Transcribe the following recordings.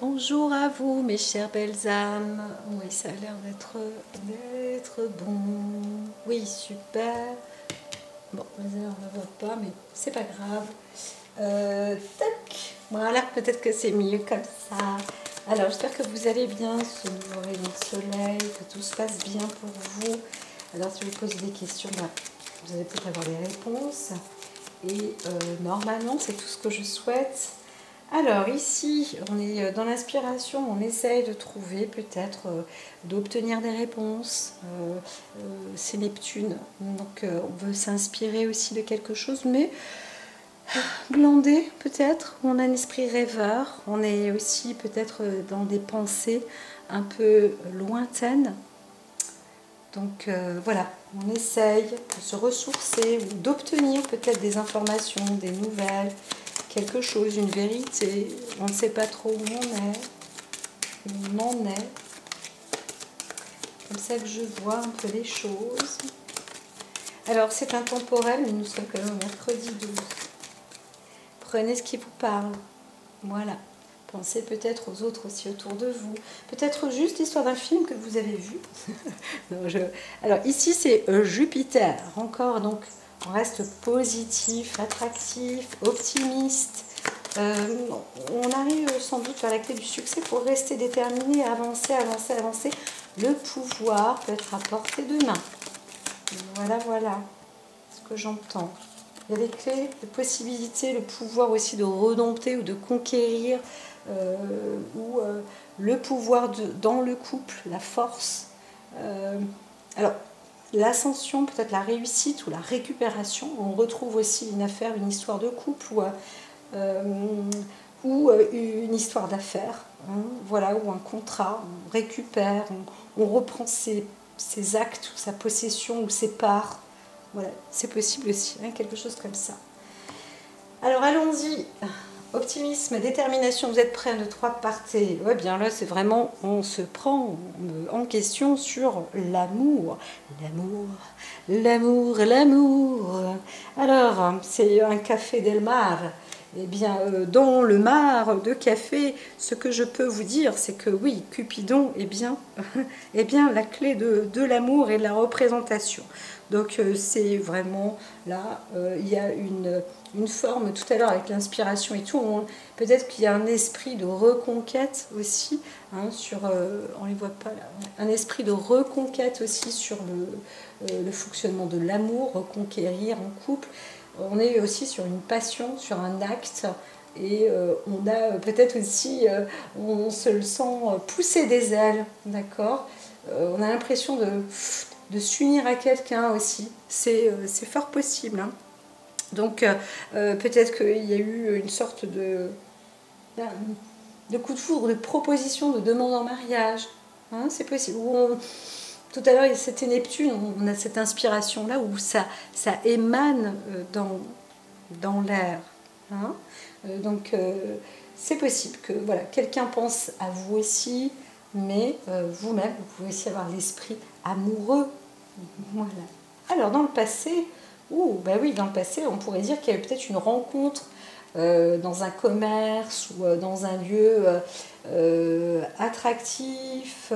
Bonjour à vous, mes chères belles âmes. Oui, ça a l'air d'être bon. Oui, super. Bon, on ne la voit pas, mais c'est pas grave. Tac. Voilà, peut-être que c'est mieux comme ça. Alors, j'espère que vous allez bien, ce nouveau rayon de soleil, que tout se passe bien pour vous. Alors, si je vous pose des questions, vous allez peut-être avoir des réponses. Et normalement, c'est tout ce que je souhaite. Alors ici, on est dans l'inspiration, on essaye de trouver peut-être, d'obtenir des réponses. C'est Neptune, donc on veut s'inspirer aussi de quelque chose, mais glander peut-être. On a un esprit rêveur, on est aussi peut-être dans des pensées un peu lointaines. Donc voilà, on essaye de se ressourcer ou d'obtenir peut-être des informations, des nouvelles, quelque chose, une vérité. On ne sait pas trop où on en est. Comme ça que je vois un peu les choses. Alors c'est intemporel, mais nous sommes quand même au mercredi 12. Prenez ce qui vous parle. Voilà. Pensez peut-être aux autres aussi autour de vous. Peut-être juste l'histoire d'un film que vous avez vu. Non, alors ici c'est Jupiter. Encore donc on reste positif, attractif, optimiste. On arrive sans doute vers la clé du succès pour rester déterminé, avancer, avancer, avancer. Le pouvoir peut être à portée de main. Voilà, voilà ce que j'entends. Il y a des clés, des possibilités, le pouvoir aussi de redompter ou de conquérir, ou le pouvoir dans le couple, la force. Alors, l'ascension, peut-être la réussite ou la récupération. On retrouve aussi une affaire, une histoire de couple ou une histoire d'affaires. Hein, voilà, ou un contrat. On récupère, on reprend ses actes, ou sa possession ou ses parts. Voilà, c'est possible aussi, hein, quelque chose comme ça. Alors allons-y. Optimisme, détermination, vous êtes prêts à 3 partez. Ouais, bien là, c'est vraiment, on se prend en question sur l'amour. L'amour, l'amour, l'amour. Alors, c'est un café del mar. Eh bien, dans le mar de café, ce que je peux vous dire, c'est que oui, Cupidon est bien, est bien la clé de l'amour et de la représentation. Donc, c'est vraiment là, il y a une forme tout à l'heure avec l'inspiration et tout. Peut-être qu'il y a un esprit de reconquête aussi, hein, on les voit pas là, un esprit de reconquête aussi sur le fonctionnement de l'amour, reconquérir en couple. On est aussi sur une passion, sur un acte, et on a peut-être aussi, on se le sent pousser des ailes, d'accord. On a l'impression de s'unir à quelqu'un aussi, c'est fort possible, hein. Donc peut-être qu'il y a eu une sorte de coup de foudre, de proposition, de demande en mariage, hein, c'est possible. Tout à l'heure, c'était Neptune, on a cette inspiration-là où ça émane dans l'air. Hein. Donc, c'est possible que voilà, quelqu'un pense à vous aussi, mais vous-même, vous pouvez aussi avoir l'esprit amoureux. Voilà. Alors, dans le passé, ben oui, dans le passé, on pourrait dire qu'il y avait peut-être une rencontre dans un commerce ou dans un lieu attractif,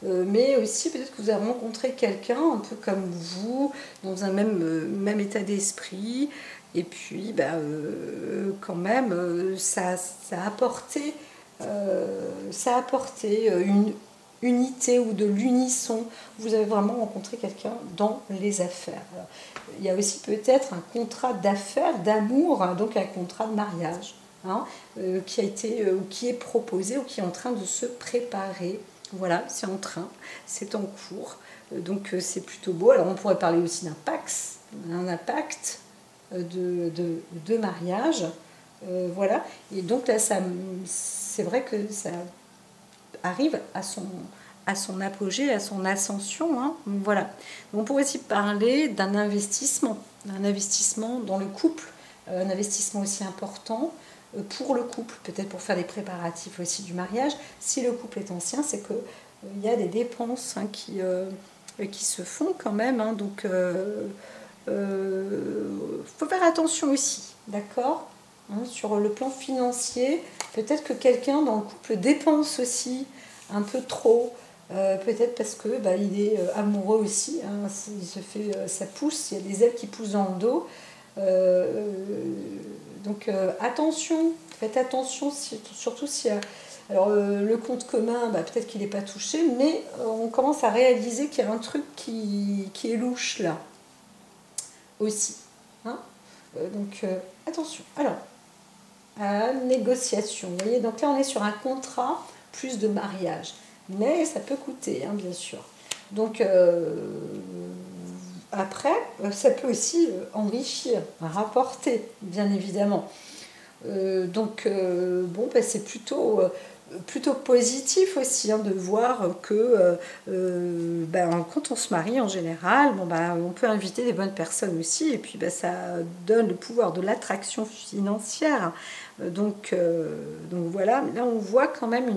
mais aussi peut-être que vous avez rencontré quelqu'un un peu comme vous, dans un même état d'esprit, et puis quand même ça a apporté, une unité ou de l'unisson. Vous avez vraiment rencontré quelqu'un dans les affaires. Alors, il y a aussi peut-être un contrat d'affaires, d'amour, hein, donc un contrat de mariage, hein, qui a été ou qui est proposé ou qui est en train de se préparer. Voilà, c'est en train, c'est en cours, donc c'est plutôt beau. Alors on pourrait parler aussi d'un pax, un impact de mariage, voilà. Et donc là, c'est vrai que ça arrive à son apogée, à son ascension, hein, voilà. On pourrait aussi parler d'un investissement dans le couple, un investissement aussi important pour le couple, peut-être pour faire les préparatifs aussi du mariage. Si le couple est ancien, c'est que il y a des dépenses, hein, qui se font quand même, hein, donc faut faire attention aussi, d'accord, hein, sur le plan financier. Peut-être que quelqu'un dans le couple dépense aussi un peu trop, peut-être parce que il est amoureux aussi, hein, il se fait, ça pousse, il y a des ailes qui poussent dans le dos. Donc attention, faites attention, surtout si alors le compte commun, peut-être qu'il n'est pas touché, mais on commence à réaliser qu'il y a un truc qui est louche là aussi. Hein. Donc attention. Alors, négociation. Vous voyez, donc là on est sur un contrat plus de mariage. Mais ça peut coûter, hein, bien sûr. Donc après, ça peut aussi enrichir, rapporter, bien évidemment. Donc bon, c'est plutôt positif aussi, hein, de voir que quand on se marie en général, on peut inviter des bonnes personnes aussi, et puis ça donne le pouvoir de l'attraction financière. Donc voilà, là on voit quand même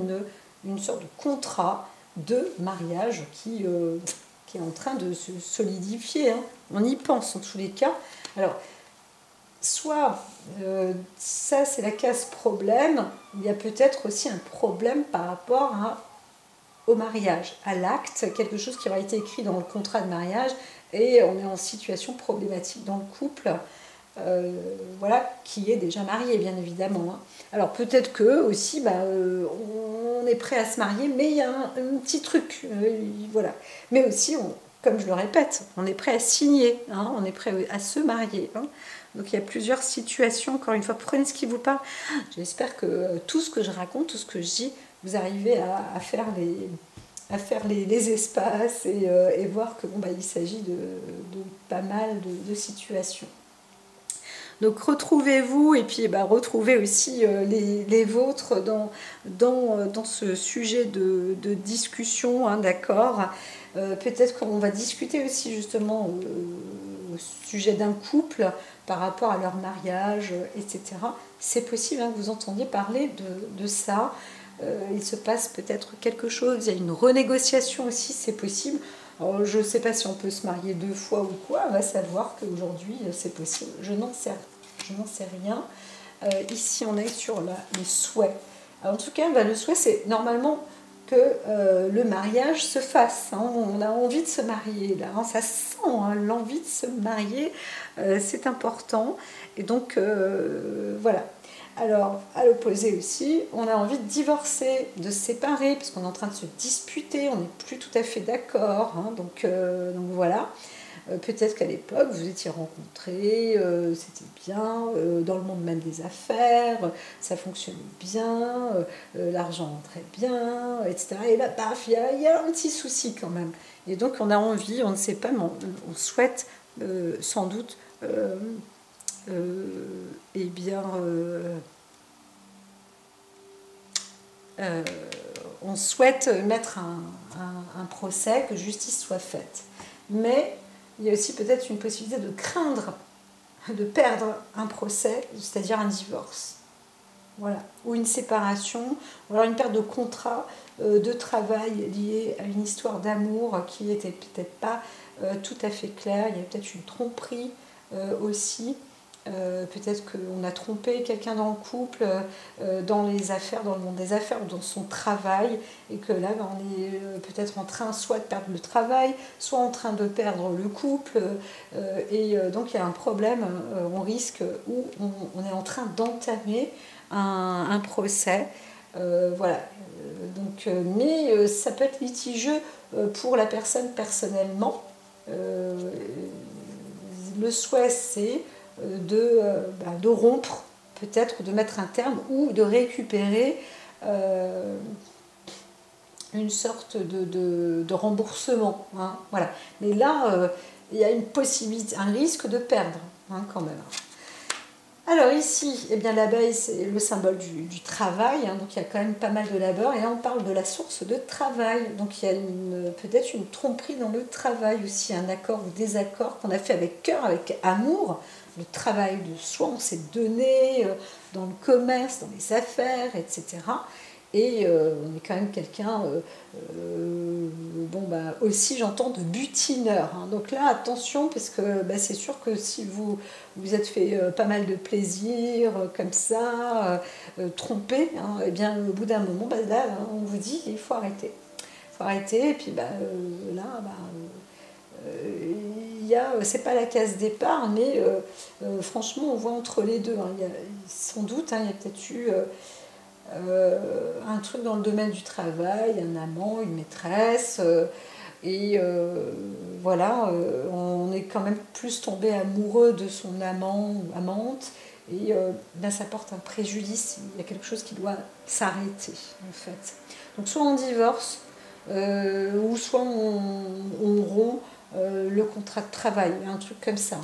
une sorte de contrat de mariage qui est en train de se solidifier. Hein. On y pense en tous les cas. Alors, soit ça c'est la case problème, il y a peut-être aussi un problème par rapport au mariage, à l'acte, quelque chose qui aura été écrit dans le contrat de mariage et on est en situation problématique dans le couple, voilà, qui est déjà marié bien évidemment. Hein. Alors peut-être que aussi on est prêt à se marier, mais il y a un petit truc, voilà. Mais aussi, comme je le répète, on est prêt à signer, hein, on est prêt à se marier. Hein. Donc il y a plusieurs situations, encore une fois, prenez ce qui vous parle. J'espère que tout ce que je raconte, tout ce que je dis, vous arrivez à faire les espaces et voir que il s'agit de pas mal de situations. Donc retrouvez-vous et puis retrouvez aussi les vôtres dans ce sujet de discussion, hein, d'accord. Peut-être qu'on va discuter aussi justement au sujet d'un couple par rapport à leur mariage, etc. C'est possible, hein, que vous entendiez parler de ça. Il se passe peut-être quelque chose, il y a une renégociation aussi, c'est possible. Alors, je ne sais pas si on peut se marier 2 fois ou quoi, on va savoir qu'aujourd'hui c'est possible, je n'en sais rien. Ici on est sur le souhait. Alors, en tout cas, le souhait c'est normalement que le mariage se fasse. Hein. On a envie de se marier là, hein. Ça sent, hein, l'envie de se marier, c'est important. Et donc voilà. Alors, à l'opposé aussi, on a envie de divorcer, de se séparer, parce qu'on est en train de se disputer, on n'est plus tout à fait d'accord. Hein, donc voilà. Peut-être qu'à l'époque, vous étiez rencontrés, c'était bien, dans le monde même des affaires, ça fonctionnait bien, l'argent rentrait bien, etc. Et là, paf, il y a un petit souci quand même. Et donc, on a envie, on ne sait pas, mais on souhaite sans doute... on souhaite mettre un procès, que justice soit faite. Mais il y a aussi peut-être une possibilité de craindre de perdre un procès, c'est-à-dire un divorce. Voilà. Ou une séparation, ou alors une perte de contrat de travail lié à une histoire d'amour qui n'était peut-être pas tout à fait claire. Il y a peut-être une tromperie aussi. Peut-être qu'on a trompé quelqu'un dans le couple, dans les affaires, dans le monde des affaires ou dans son travail, et que là on est peut-être en train soit de perdre le travail, soit en train de perdre le couple, et donc il y a un problème, on risque, ou on est en train d'entamer un procès, voilà. Donc, mais ça peut être litigieux pour la personne personnellement. Le souhait c'est de rompre, peut-être de mettre un terme ou de récupérer une sorte de remboursement. Hein, voilà. Mais là, il y a une possibilité, un risque de perdre, hein, quand même. Alors ici, eh bien, l'abeille, c'est le symbole du travail, hein, donc il y a quand même pas mal de labeur, et là on parle de la source de travail, donc il y a peut-être une tromperie dans le travail aussi, un accord ou désaccord qu'on a fait avec cœur, avec amour, le travail de soi, on s'est donné dans le commerce, dans les affaires, etc. Et on est quand même quelqu'un, bon bah aussi j'entends de butineur, hein. Donc là attention, parce que bah, c'est sûr que si vous êtes fait pas mal de plaisir comme ça, trompé, hein, et bien au bout d'un moment, bah, là on vous dit il faut arrêter. Il faut arrêter, et puis bah, là, bah, c'est pas la case départ, mais franchement on voit entre les deux, hein. Il y a, sans doute, hein, il y a peut-être eu un truc dans le domaine du travail, un amant, une maîtresse, et voilà, on est quand même plus tombé amoureux de son amant ou amante, et là ça porte un préjudice, il y a quelque chose qui doit s'arrêter en fait. Donc soit on divorce, ou soit on rompt le contrat de travail, un truc comme ça.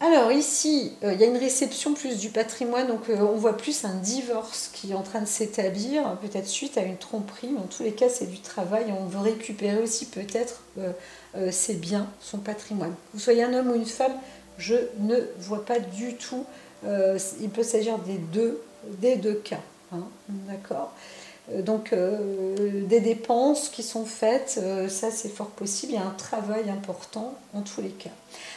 Alors ici, il y a une réception plus du patrimoine, donc on voit plus un divorce qui est en train de s'établir, peut-être suite à une tromperie, mais en tous les cas c'est du travail, et on veut récupérer aussi peut-être ses biens, son patrimoine. Que vous soyez un homme ou une femme, je ne vois pas du tout, il peut s'agir des deux cas, hein, d'accord. Donc des dépenses qui sont faites, ça c'est fort possible, il y a un travail important en tous les cas.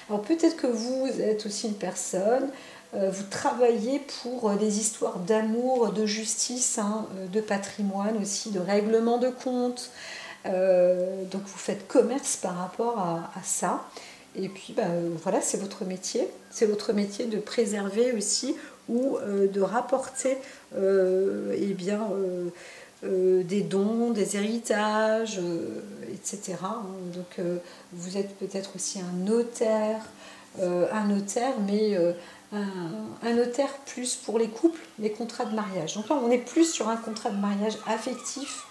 Alors peut-être que vous êtes aussi une personne, vous travaillez pour des histoires d'amour, de justice, hein, de patrimoine aussi, de règlement de compte. Donc vous faites commerce par rapport à ça. Et puis bah, voilà, c'est votre métier. C'est votre métier de préserver aussi ou de rapporter eh bien, des dons, des héritages, etc. Donc vous êtes peut-être aussi un notaire, mais un notaire plus pour les couples, les contrats de mariage. Donc là, on est plus sur un contrat de mariage affectif,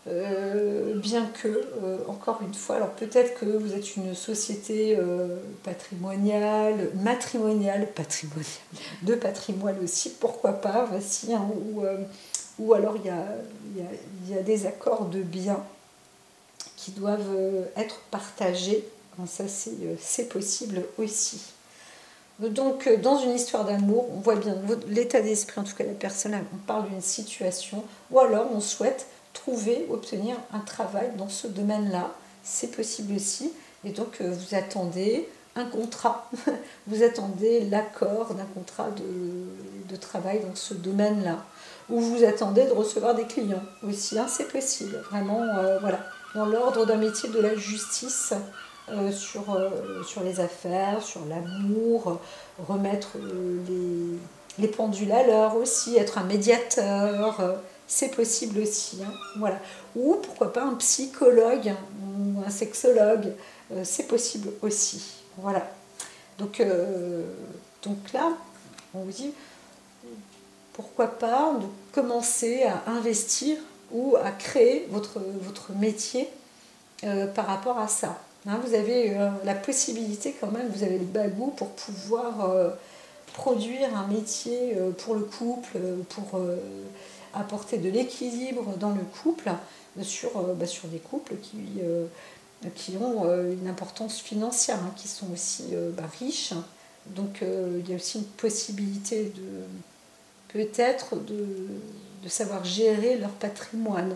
bien que, encore une fois, alors peut-être que vous êtes une société patrimoniale, matrimoniale, de patrimoine aussi, pourquoi pas, voici, hein, ou alors il y a des accords de biens qui doivent être partagés. Ça, c'est possible aussi. Donc, dans une histoire d'amour, on voit bien l'état d'esprit, en tout cas la personne, on parle d'une situation, ou alors on souhaite trouver, obtenir un travail dans ce domaine-là. C'est possible aussi. Et donc, vous attendez un contrat, vous attendez l'accord d'un contrat de travail dans ce domaine-là, ou vous attendez de recevoir des clients aussi, hein, c'est possible. Vraiment, voilà, dans l'ordre d'un métier de la justice, sur les affaires, sur l'amour, remettre les pendules à l'heure aussi, être un médiateur, c'est possible aussi, hein, voilà. Ou pourquoi pas un psychologue ou un sexologue, c'est possible aussi, voilà. Donc là, on vous dit, pourquoi pas de commencer à investir ou à créer votre métier par rapport à ça. Hein, vous avez la possibilité quand même, vous avez le bagou pour pouvoir produire un métier pour le couple, pour apporter de l'équilibre dans le couple, sur des couples qui ont une importance financière, hein, qui sont aussi riches. Donc il y a aussi une possibilité peut-être de savoir gérer leur patrimoine.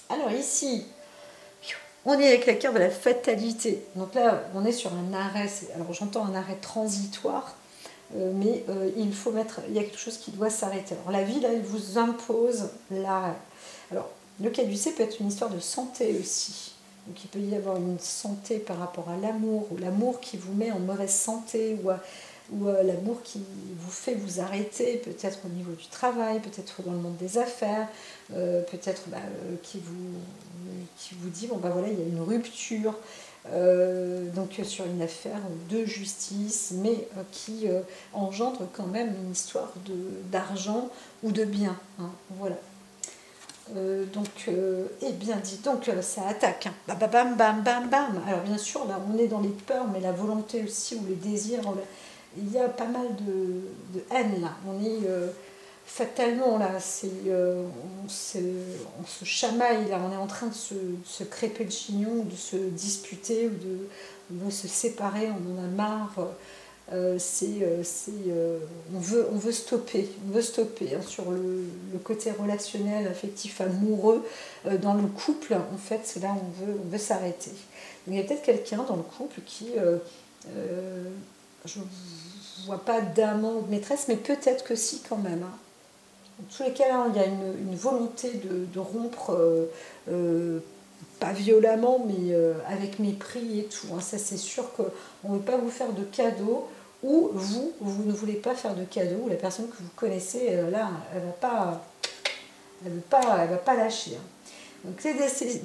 Alors ici, on est avec la carte de la fatalité. Donc là, on est sur un arrêt. Alors j'entends un arrêt transitoire, mais il y a quelque chose qui doit s'arrêter. Alors la vie, là, elle vous impose l'arrêt. Alors le caducée peut être une histoire de santé aussi. Donc il peut y avoir une santé par rapport à l'amour, ou l'amour qui vous met en mauvaise santé, ou l'amour qui vous fait vous arrêter, peut-être au niveau du travail, peut-être dans le monde des affaires, peut-être qui vous dit, bon bah voilà, il y a une rupture, donc sur une affaire de justice, mais qui engendre quand même une histoire d'argent ou de biens, hein, voilà. Et bien dit, donc ça attaque, hein. Bam, bam, bam, bam, bam. Alors bien sûr, là on est dans les peurs, mais la volonté aussi, ou les désirs, il y a pas mal de haine là. On est fatalement là, on se chamaille là, on est en train de se crêper le chignon, de se disputer, ou de se séparer, on en a marre. on veut stopper, hein, sur le côté relationnel, affectif, amoureux. Dans le couple, en fait, c'est là où on veut s'arrêter. Donc il y a peut-être quelqu'un dans le couple qui, je ne vois pas d'amant ou de maîtresse, mais peut-être que si quand même, hein. Dans tous les cas, là, il y a une volonté de rompre, pas violemment, mais avec mépris et tout, hein. Ça, c'est sûr qu'on ne veut pas vous faire de cadeaux, ou vous ne voulez pas faire de cadeaux, ou la personne que vous connaissez, là, elle va pas lâcher, hein. Donc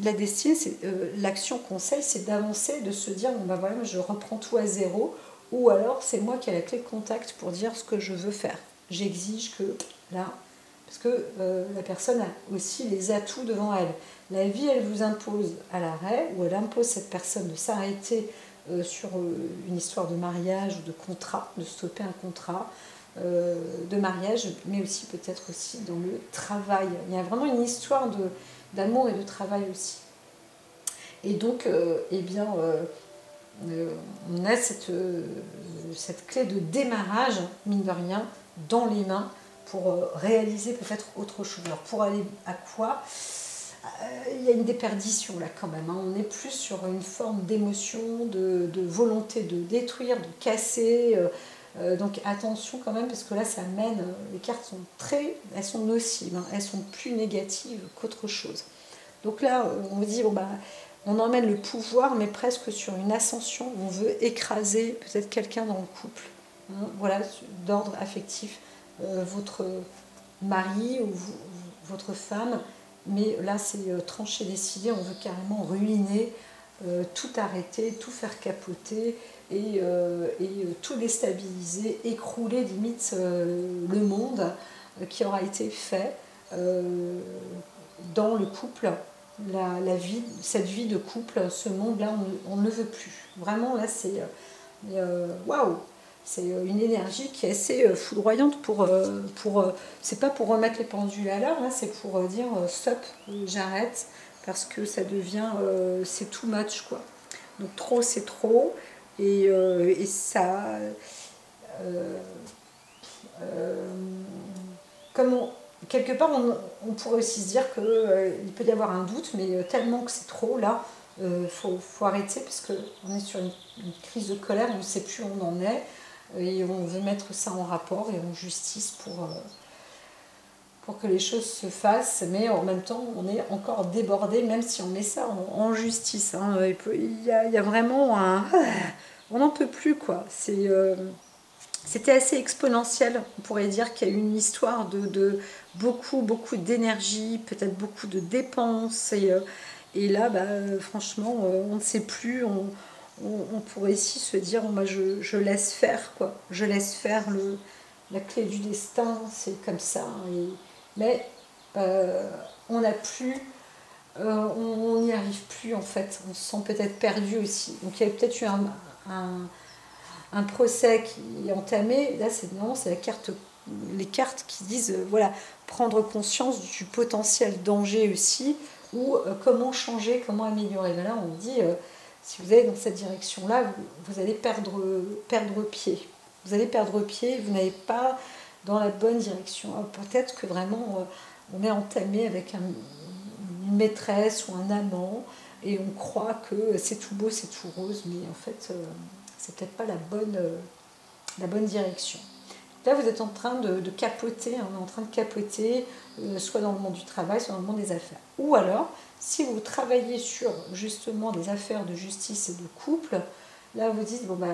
la destinée, l'action conseil, c'est d'avancer, de se dire, bon ben voilà, je reprends tout à zéro, ou alors c'est moi qui ai la clé de contact pour dire ce que je veux faire. J'exige que, là, parce que la personne a aussi les atouts devant elle. La vie, elle vous impose à l'arrêt, ou elle impose cette personne de s'arrêter sur une histoire de mariage ou de contrat, de stopper un contrat de mariage, mais aussi peut-être aussi dans le travail. Il y a vraiment une histoire d'amour et de travail aussi. Et donc, on a cette clé de démarrage, mine de rien, dans les mains, pour réaliser peut-être autre chose. Alors pour aller à quoi ? Il y a une déperdition là quand même, hein. On est plus sur une forme d'émotion, de volonté de détruire, de casser. Donc attention quand même, parce que là ça mène, les cartes elles sont nocives, hein. Elles sont plus négatives qu'autre chose. Donc là on vous dit, bon bah, on emmène le pouvoir, mais presque sur une ascension. On veut écraser peut-être quelqu'un dans le couple, hein, voilà, d'ordre affectif, votre mari ou votre femme. Mais là, c'est tranché, décidé. On veut carrément ruiner, tout arrêter, tout faire capoter et tout déstabiliser, écrouler limite le monde qui aura été fait dans le couple. La vie, cette vie de couple, ce monde-là, on ne veut plus. Vraiment, là, c'est waouh! C'est une énergie qui est assez foudroyante c'est pas pour remettre les pendules à l'heure, là, c'est pour dire stop, j'arrête, parce que ça devient, c'est too much, quoi. Donc trop, c'est trop, et ça, quelque part, on pourrait aussi se dire qu'il peut y avoir un doute, mais tellement que c'est trop, là, faut arrêter, parce qu'on est sur une crise de colère, on ne sait plus où on en est, et on veut mettre ça en rapport et en justice pour que les choses se fassent, mais en même temps, on est encore débordé, même si on met ça en justice, hein. Il y a vraiment un... On n'en peut plus, quoi. C'était assez exponentiel. On pourrait dire qu'il y a eu une histoire de beaucoup, beaucoup d'énergie, peut-être beaucoup de dépenses. Et là, bah, franchement, on ne sait plus. On pourrait ici se dire, bon, bah, je laisse faire, quoi. Je laisse faire la clé du destin, c'est comme ça. Mais on n'a plus... on n'y arrive plus, en fait. On se sent peut-être perdu aussi. Donc il y a peut-être eu un procès qui est entamé. Là, c'est les cartes qui disent, voilà, prendre conscience du potentiel danger aussi, ou comment changer, comment améliorer. Mais là, on dit, si vous allez dans cette direction-là, vous allez perdre pied. Vous allez perdre pied, vous n'allez pas dans la bonne direction. Peut-être que vraiment, on est entamé avec une maîtresse ou un amant, et on croit que c'est tout beau, c'est tout rose, mais en fait, c'est peut-être pas la bonne direction. Là, vous êtes en train de capoter, on est en train de capoter, soit dans le monde du travail, soit dans le monde des affaires. Ou alors, si vous travaillez sur justement des affaires de justice et de couple, là vous dites, bon bah,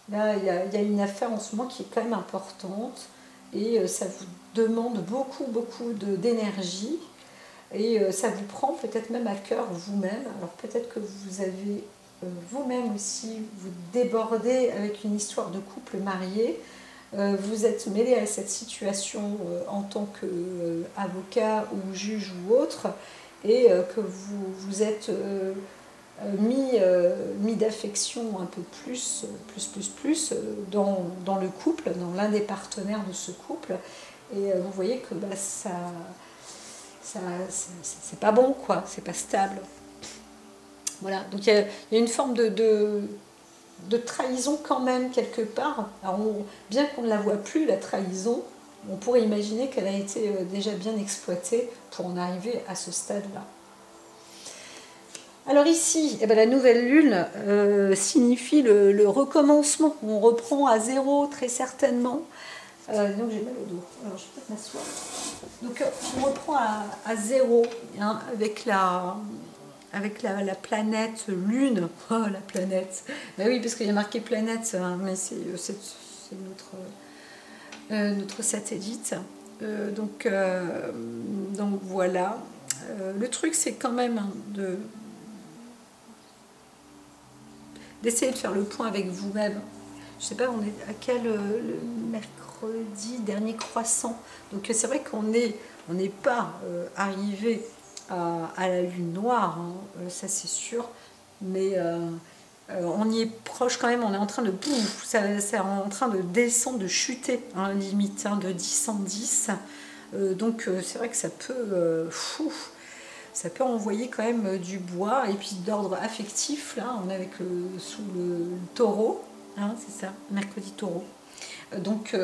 là il y a une affaire en ce moment qui est quand même importante, et ça vous demande beaucoup, beaucoup d'énergie, et ça vous prend peut-être même à cœur vous-même. Alors peut-être que vous avez vous-même aussi, vous débordez avec une histoire de couple marié, vous êtes mêlé à cette situation en tant qu'avocat ou juge ou autre, et que vous êtes mis d'affection un peu plus dans le couple, dans l'un des partenaires de ce couple, et vous voyez que bah, c'est pas bon, quoi, c'est pas stable. Voilà, donc il y a une forme de trahison quand même quelque part. Alors bien qu'on ne la voit plus, la trahison, on pourrait imaginer qu'elle a été déjà bien exploitée pour en arriver à ce stade-là. Alors ici, eh bien, la nouvelle lune signifie le recommencement. On reprend à zéro très certainement. Donc j'ai mal au dos, alors je vais peut-être m'asseoir. Donc on reprend à zéro hein, avec la planète lune. Oh la planète. Ben oui, parce qu'il y a marqué planète, hein, mais c'est notre satellite. Donc voilà. Le truc c'est quand même hein, d'essayer de faire le point avec vous-même. Je sais pas, on est à quel le mercredi dernier croissant. Donc c'est vrai qu'on n'est pas arrivé à la lune noire, hein, ça c'est sûr, mais on y est proche quand même. On est en train de c'est en train de descendre, de chuter, hein, limite hein, de 10 en 10. Donc c'est vrai que ça peut envoyer quand même du bois. Et puis d'ordre affectif, là, on est avec sous le taureau, hein, c'est ça, mercredi taureau. Donc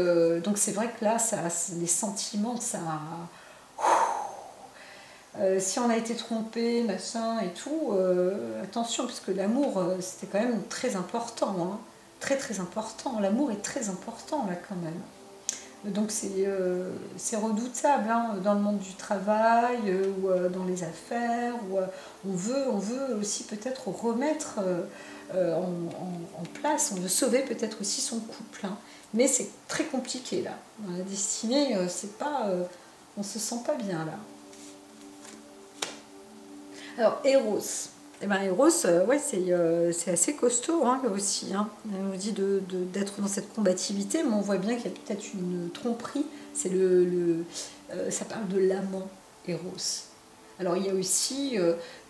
c'est vrai que là, les sentiments, ça... si on a été trompé, machin et tout, attention, parce que l'amour, c'était quand même très important, hein, très très important. L'amour est très important, là, quand même. Donc c'est redoutable hein, dans le monde du travail ou dans les affaires. Où, on veut aussi peut-être remettre en place, on veut sauver peut-être aussi son couple. Hein. Mais c'est très compliqué là. Dans la destinée, c'est pas, on se sent pas bien là. Alors Eros. Eh ben, Eros, ouais, c'est assez costaud hein, aussi. Hein. On nous dit d'être dans cette combativité, mais on voit bien qu'il y a peut-être une tromperie. Ça parle de l'amant, Eros. Alors il y a aussi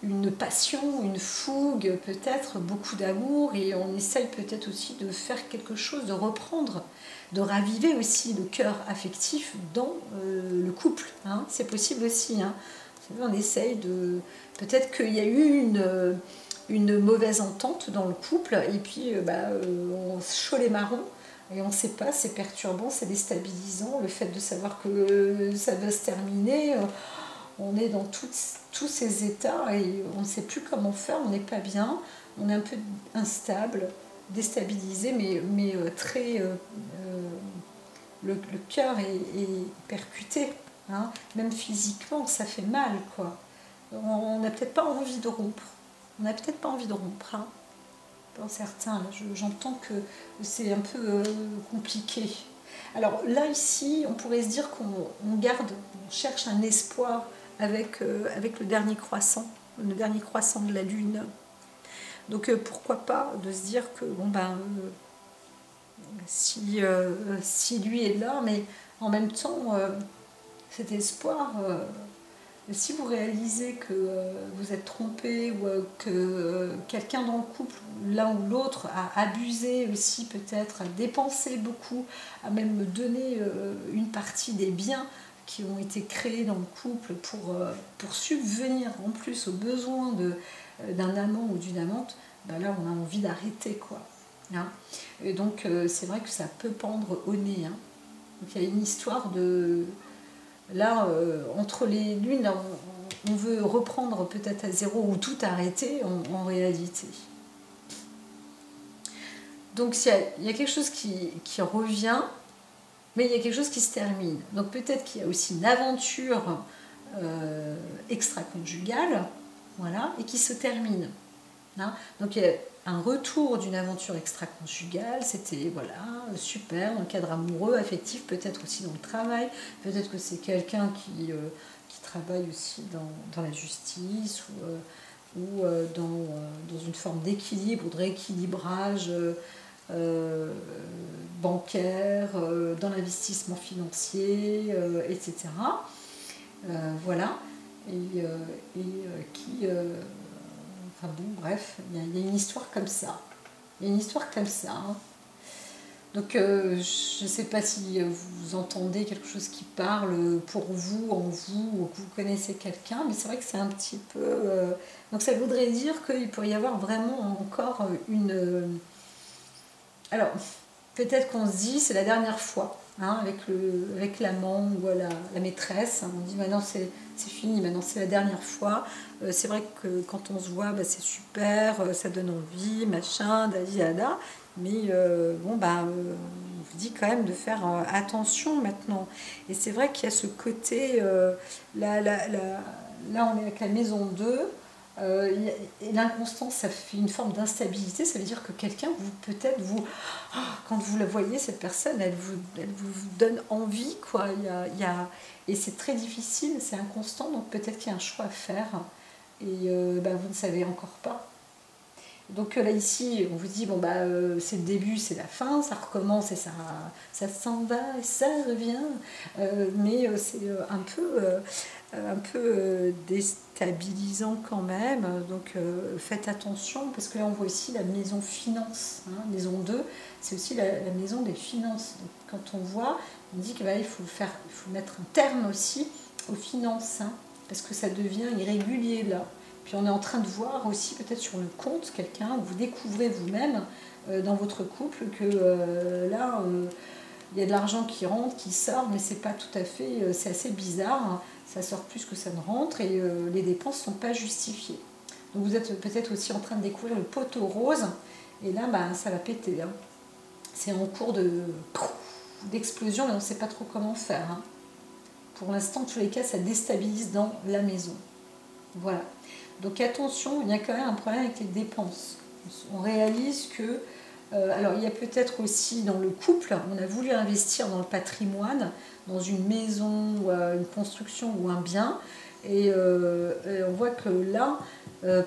une passion, une fougue, peut-être beaucoup d'amour, et on essaye peut-être aussi de faire quelque chose, de reprendre, de raviver aussi le cœur affectif dans le couple. Hein. C'est possible aussi. Hein. On essaye de... Peut-être qu'il y a eu une mauvaise entente dans le couple, et puis on chaud les marrons, et on ne sait pas, c'est perturbant, c'est déstabilisant, le fait de savoir que ça va se terminer, on est dans tous ces états, et on ne sait plus comment faire, on n'est pas bien, on est un peu instable, déstabilisé, mais très... le cœur est percuté. Hein, même physiquement, ça fait mal, quoi. On n'a peut-être pas envie de rompre. On n'a peut-être pas envie de rompre. Hein. Pour certains, j'entends que c'est un peu compliqué. Alors là, ici, on pourrait se dire qu'on garde, on cherche un espoir avec le dernier croissant de la Lune. Donc pourquoi pas de se dire que, bon ben, si lui est là, mais en même temps... cet espoir, si vous réalisez que vous êtes trompé ou que quelqu'un dans le couple, l'un ou l'autre, a abusé aussi peut-être, a dépensé beaucoup, a même donné une partie des biens qui ont été créés dans le couple pour subvenir en plus aux besoins d'un amant ou d'une amante, ben là on a envie d'arrêter quoi. Hein. Et donc c'est vrai que ça peut pendre au nez. Hein. Donc il y a une histoire de... Là, entre les lunes, on veut reprendre peut-être à zéro ou tout arrêter en réalité. Donc il y a quelque chose qui revient, mais il y a quelque chose qui se termine. Donc peut-être qu'il y a aussi une aventure extra-conjugale, voilà, et qui se termine. Hein. Donc il y a un retour d'une aventure extra-conjugale, c'était voilà, super, dans le cadre amoureux, affectif, peut-être aussi dans le travail, peut-être que c'est quelqu'un qui travaille aussi dans la justice ou dans une forme d'équilibre ou de rééquilibrage bancaire, dans l'investissement financier, etc. Voilà, et qui... Enfin bon, bref, il y a une histoire comme ça. Il y a une histoire comme ça. Hein. Donc, je ne sais pas si vous entendez quelque chose qui parle pour vous, en vous, ou que vous connaissez quelqu'un, mais c'est vrai que c'est un petit peu... donc, ça voudrait dire qu'il pourrait y avoir vraiment encore Alors, peut-être qu'on se dit, c'est la dernière fois, hein, avec l'amant ou la maîtresse. Hein, on dit, maintenant c'est fini, maintenant c'est la dernière fois. C'est vrai que quand on se voit, bah, c'est super, ça donne envie, machin, dada. Mais bon, bah, on vous dit quand même de faire attention maintenant. Et c'est vrai qu'il y a ce côté, là on est avec la maison 2. Et l'inconstance, ça fait une forme d'instabilité. Ça veut dire que quelqu'un, quand vous la voyez, cette personne, elle vous donne envie, quoi. Et c'est très difficile, c'est inconstant, donc peut-être qu'il y a un choix à faire. Et bah, vous ne savez encore pas. Donc là ici, on vous dit, bon bah c'est le début, c'est la fin, ça recommence et ça s'en va et ça revient. Mais c'est un peu déstabilisant quand même. Donc faites attention parce que là on voit aussi la maison finance, hein, maison 2, c'est aussi la maison des finances. Donc, quand on voit, on dit qu'il faut mettre un terme aussi aux finances, hein, parce que ça devient irrégulier là. Puis on est en train de voir aussi peut-être sur le compte quelqu'un, vous découvrez vous-même dans votre couple que là, il y a de l'argent qui rentre, qui sort, mais c'est pas tout à fait, c'est assez bizarre, hein. Ça sort plus que ça ne rentre et les dépenses ne sont pas justifiées. Donc vous êtes peut-être aussi en train de découvrir le poteau rose et là, bah, ça va péter. Hein. C'est en cours d'explosion, mais on ne sait pas trop comment faire. Hein. Pour l'instant, en tous les cas, ça déstabilise dans la maison. Voilà. Donc attention, il y a quand même un problème avec les dépenses. On réalise que, alors il y a peut-être aussi dans le couple, on a voulu investir dans le patrimoine, dans une maison, une construction ou un bien, et on voit que là,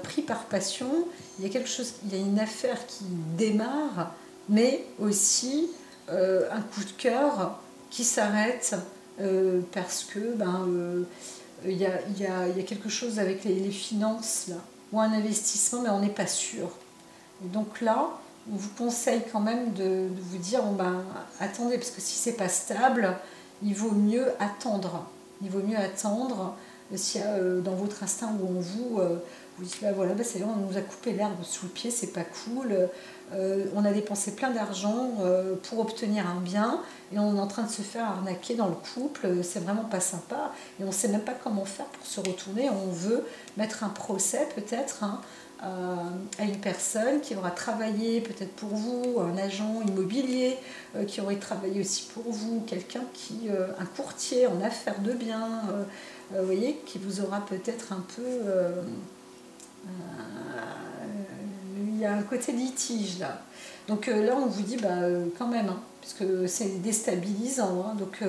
pris par passion, il y a quelque chose, il y a une affaire qui démarre, mais aussi un coup de cœur qui s'arrête parce que il y a quelque chose avec les finances, là, ou un investissement, mais on n'est pas sûr. Et donc là, on vous conseille quand même de vous dire, bon ben, attendez, parce que si c'est pas stable, il vaut mieux attendre. Il vaut mieux attendre s'il y a dans votre instinct ou en vous, vous dites, bah voilà, bah, c'est vrai, on nous a coupé l'herbe sous le pied, c'est pas cool. On a dépensé plein d'argent pour obtenir un bien et on est en train de se faire arnaquer dans le couple, c'est vraiment pas sympa et on sait même pas comment faire pour se retourner. On veut mettre un procès peut-être, hein, à une personne qui aura travaillé peut-être pour vous, un agent immobilier qui aurait travaillé aussi pour vous, quelqu'un un courtier en affaires de biens, vous voyez, qui vous aura peut-être un peu... il y a un côté litige là. Donc là, on vous dit, bah, quand même, hein, parce que c'est déstabilisant. Hein, donc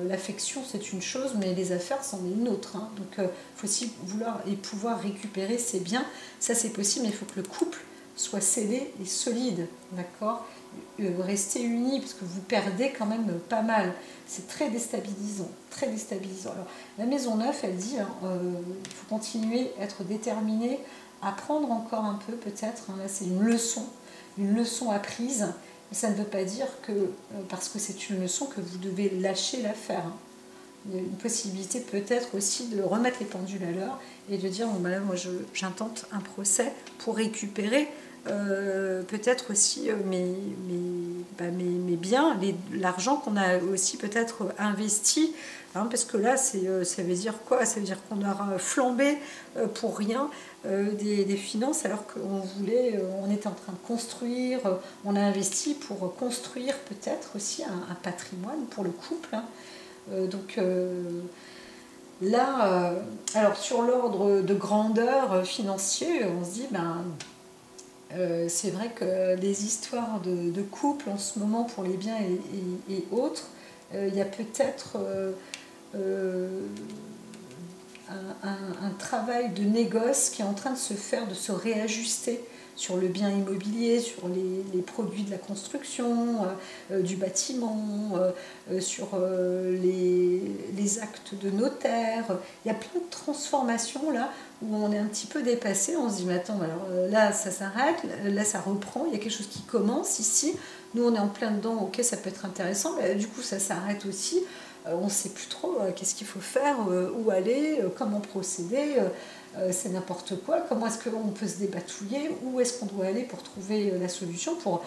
l'affection, c'est une chose, mais les affaires, c'en est une autre. Hein, donc il faut aussi vouloir et pouvoir récupérer ses biens. Ça, c'est possible, mais il faut que le couple soit scellé et solide. D'accord, restez unis, parce que vous perdez quand même pas mal. C'est très déstabilisant, très déstabilisant. Alors, la maison 9, elle dit, hein, il faut continuer à être déterminé, apprendre encore un peu peut-être. Hein, là, c'est une leçon apprise. Mais ça ne veut pas dire que, parce que c'est une leçon, que vous devez lâcher l'affaire. Hein. Il y a une possibilité peut-être aussi de remettre les pendules à l'heure et de dire, bon, ben là, moi j'intente un procès pour récupérer peut-être aussi mes biens, l'argent qu'on a aussi peut-être investi, hein, parce que là ça veut dire quoi? Ça veut dire qu'on aura flambé pour rien des finances alors on était en train de construire, on a investi pour construire peut-être aussi un patrimoine pour le couple. Hein. Là, alors sur l'ordre de grandeur financier, on se dit, c'est vrai que les histoires de couple en ce moment pour les biens et autres, il y a peut-être un travail de négoce qui est en train de se faire, de se réajuster sur le bien immobilier, sur les produits de la construction, du bâtiment, sur les actes de notaire. Il y a plein de transformations là où on est un petit peu dépassé. On se dit, mais attends, alors là ça s'arrête, là ça reprend, il y a quelque chose qui commence ici. Nous on est en plein dedans, ok, ça peut être intéressant, mais du coup ça s'arrête aussi. On ne sait plus trop qu'est-ce qu'il faut faire, où aller, comment procéder. C'est n'importe quoi. Comment est-ce qu'on peut se débatouiller? Où est-ce qu'on doit aller pour trouver la solution, pour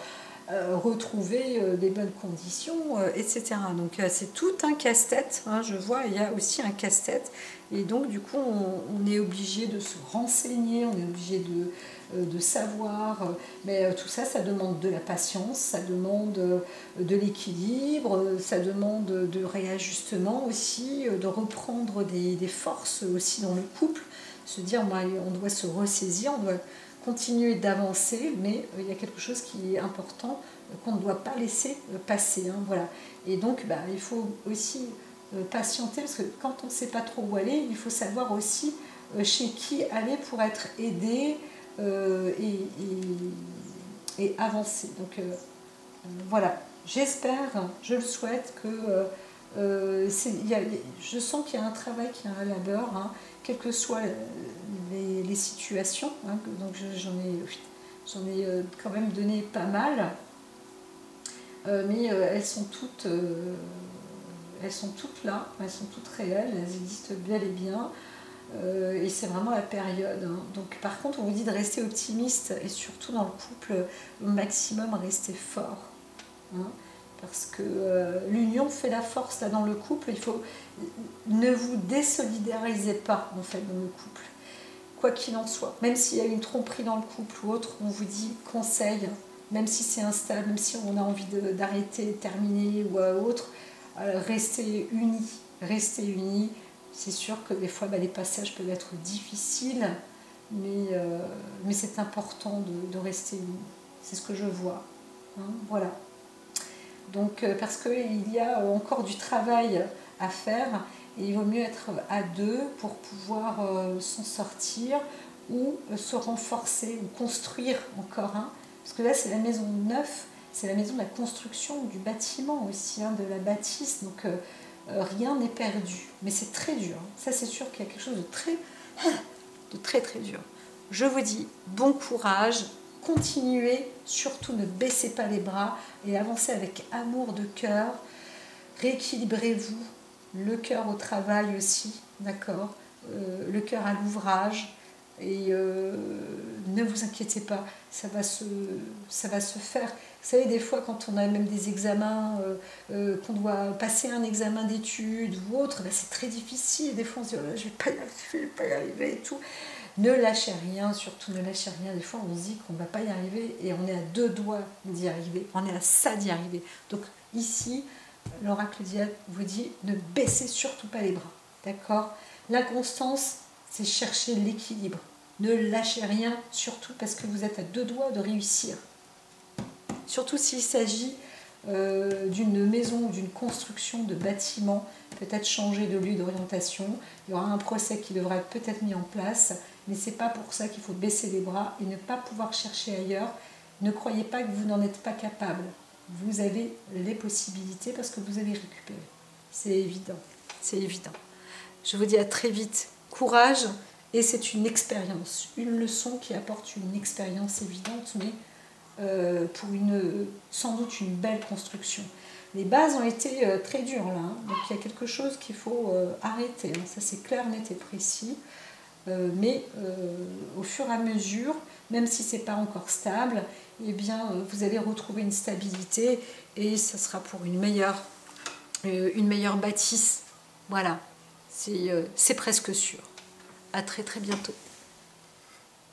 retrouver des bonnes conditions, etc. Donc c'est tout un casse-tête, hein, je vois, il y a aussi un casse-tête, et donc du coup on est obligé de se renseigner, on est obligé de savoir, mais tout ça, ça demande de la patience, ça demande de l'équilibre, ça demande de réajustement aussi, de reprendre des forces aussi dans le couple, se dire on doit se ressaisir, on doit continuer d'avancer, mais il y a quelque chose qui est important qu'on ne doit pas laisser passer. Hein, voilà. Et donc, il faut aussi patienter, parce que quand on ne sait pas trop où aller, il faut savoir aussi chez qui aller pour être aidé et avancer. Donc, voilà. J'espère, je le souhaite que je sens qu'il y a un travail, qu'il y a un labeur, hein, quelles que soient les situations. Hein, donc j'en ai quand même donné pas mal, mais elles sont toutes là, elles sont toutes réelles, elles existent bel et bien. Et c'est vraiment la période. Hein. Donc, par contre, on vous dit de rester optimiste et surtout dans le couple, au maximum, rester fort. Hein. Parce que l'union fait la force là dans le couple. Ne vous désolidarisez pas en fait dans le couple, quoi qu'il en soit. Même s'il y a une tromperie dans le couple ou autre, on vous dit conseil, même si c'est instable, même si on a envie d'arrêter, de terminer ou autre, restez unis, restez unis. C'est sûr que des fois les passages peuvent être difficiles, mais c'est important de rester unis. C'est ce que je vois. Hein, voilà. Donc, parce qu'il y a encore du travail à faire et il vaut mieux être à deux pour pouvoir s'en sortir ou se renforcer ou construire encore un. Parce que là, c'est la maison neuve, c'est la maison de la construction du bâtiment aussi, hein, de la bâtisse. Donc, rien n'est perdu. Mais c'est très dur. Ça, c'est sûr qu'il y a quelque chose de très, très dur. Je vous dis bon courage. Continuez, surtout ne baissez pas les bras et avancez avec amour de cœur. Rééquilibrez-vous, le cœur au travail aussi, d'accord, le cœur à l'ouvrage. Et ne vous inquiétez pas, ça va se faire. Vous savez, des fois, quand on a même des examens, qu'on doit passer un examen d'études ou autre, c'est très difficile. Des fois, on se dit, oh là, je ne vais pas y arriver et tout. Ne lâchez rien, surtout ne lâchez rien. Des fois, on se dit qu'on ne va pas y arriver et on est à deux doigts d'y arriver. On est à ça d'y arriver. Donc ici, l'oracle vous dit ne baissez surtout pas les bras. D'accord? L'inconstance, c'est chercher l'équilibre. Ne lâchez rien, surtout parce que vous êtes à deux doigts de réussir. Surtout s'il s'agit d'une maison ou d'une construction de bâtiment, peut-être changer de lieu d'orientation. Il y aura un procès qui devra être peut-être mis en place, mais ce n'est pas pour ça qu'il faut baisser les bras et ne pas pouvoir chercher ailleurs. Ne croyez pas que vous n'en êtes pas capable. Vous avez les possibilités parce que vous avez récupéré. C'est évident, c'est évident. Je vous dis à très vite. Courage, et c'est une expérience, une leçon qui apporte une expérience évidente, mais pour sans doute une belle construction. Les bases ont été très dures là, hein. Donc il y a quelque chose qu'il faut arrêter, hein. Ça c'est clair, net et précis, mais au fur et à mesure, même si c'est pas encore stable, eh bien vous allez retrouver une stabilité et ça sera pour une meilleure bâtisse. Voilà, c'est presque sûr. À très très bientôt.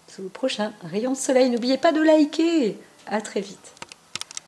Sur le prochain rayon de soleil, n'oubliez pas de liker. À très vite.